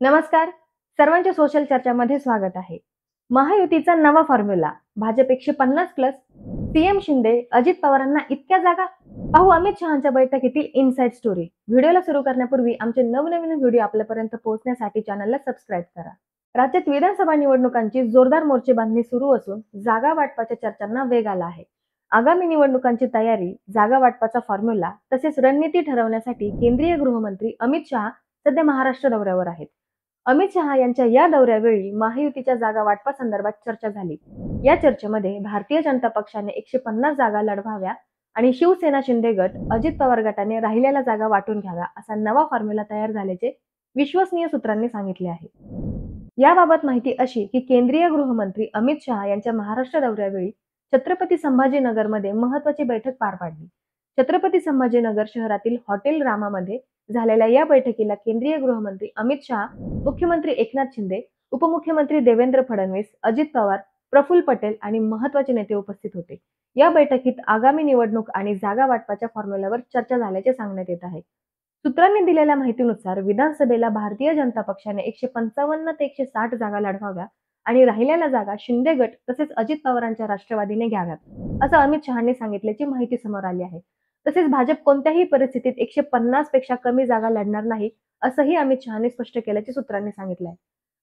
नमस्कार. सर्वांच्या सोशल चर्चामध्ये स्वागत आहे. महायुतीचा नवा formula, Bhajap 150 plus, CM Shinde, Ajit पवारांना इतक्या जागा. पाहू अमित शहांच्या बैठकीतील इनसाइड स्टोरी. व्हिडिओला सुरू करण्यापूर्वी आमचे नवनवीन व्हिडिओ आपल्यापर्यंत पोहोचण्यासाठी चॅनलला सबस्क्राईब करा. राज्यात विधानसभा निवडणुकांची जोरदार मोर्चेबांधणी सुरू असून जागा वाटपाच्या चर्चांना वेग आला आहे. आगामी निवडणुकांची तयारी, जागा वाटपाचा फॉर्म्युला तसेच रणनीती ठरवण्यासाठी केंद्रीय गृहमंत्री अमित शहा सध्या महाराष्ट्र दौऱ्यावर आहेत. अमित शहा यांच्या या दौऱ्यावेळी महायुतीच्या जागा वाटपासंदर्भात चर्चा झाली. या चर्चेमध्ये भारतीय जनता पक्षाने 150 जागा लढवाव्या आणि शिवसेना शिंदे गट, अजित पवार गटाने राहिलेल्या जागा वाटून घ्याव्या असा नवा फॉर्म्युला तयार झाल्याचे विश्वसनीय सूत्रांनी सांगितले आहे. याबाबत माहिती अशी की केंद्रीय गृहमंत्री अमित शहा यांच्या महाराष्ट्र दौऱ्यावेळी छत्रपती संभाजीनगरमध्ये महत्वाची बैठक पार पाडली. छत्रपती संभाजीनगर शहरातील हॉटेल रामामध्ये झालेल्या या बैठकीला केंद्रीय गृहमंत्री अमित शहा, मुख्यमंत्री एकनाथ शिंदे, उपमुख्यमंत्री देवेंद्र फडणवीस, अजित पवार, प्रफुल्ल पटेल आणि महत्वाचे नेते उपस्थित होते. या बैठकीत आगामी निवडणूक आणि जागा वाटपाच्या फॉर्म्युल्यावर चर्चा झाल्याचे सांगण्यात येत आहे. सूत्रांनी दिलेल्या माहितीनुसार विधानसभेला भारतीय जनता पक्षाने 155 ते 160 जागा लढवाव्या आणि राहिलेल्या जागा शिंदे गट तसेच अजित पवारांच्या राष्ट्रवादीने घ्याव्यात, असं अमित शहांनी सांगितल्याची माहिती समोर आली आहे. तसेच भाजप कोणत्याही परिस्थितीत 150 पेक्षा कमी जागा लढणार नाही, असंही अमित शहांनी स्पष्ट केल्याचे सूत्रांनी सांगितले आहे.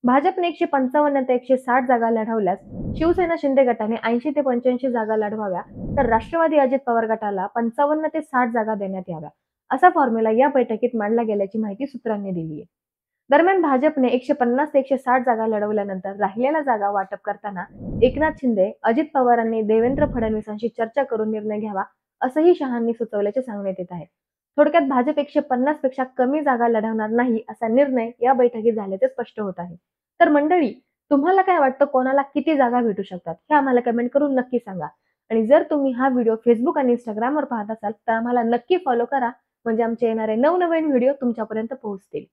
भाजपने 155 ते 160 जागा लढवल्यास शिवसेना शिंदे गटाने 80 ते 85 जागा लढवाव्या, तर राष्ट्रवादी अजित पवार गटाला 55 ते 60 जागा देण्यात याव्या, असा फॉर्म्युला या बैठकीत मांडला गेल्याची माहिती सूत्रांनी दिली आहे. दरम्यान भाजपने 150 ते 160 जागा लढवल्यानंतर राहिलेल्या जागा वाटप करताना एकनाथ शिंदे, अजित पवारांनी देवेंद्र फडणवीसांशी चर्चा करून निर्णय घ्यावा, असंही शहांनी सुचवल्याचे सांगण्यात येत आहे. थोडक्यात भाजप 150 पेक्षा कमी जागा लढवणार नाही असा निर्णय या बैठकीत झाल्याचे स्पष्ट होत आहे. तर मंडळी, तुम्हाला काय वाटतं, कोणाला किती जागा भेटू शकतात हे आम्हाला कमेंट करून नक्की सांगा. आणि जर तुम्ही हा व्हिडिओ फेसबुक आणि इंस्टाग्रामवर पाहत असाल तर आम्हाला नक्की फॉलो करा, म्हणजे आमचे येणारे नवनवीन व्हिडिओ तुमच्यापर्यंत पोहोचतील.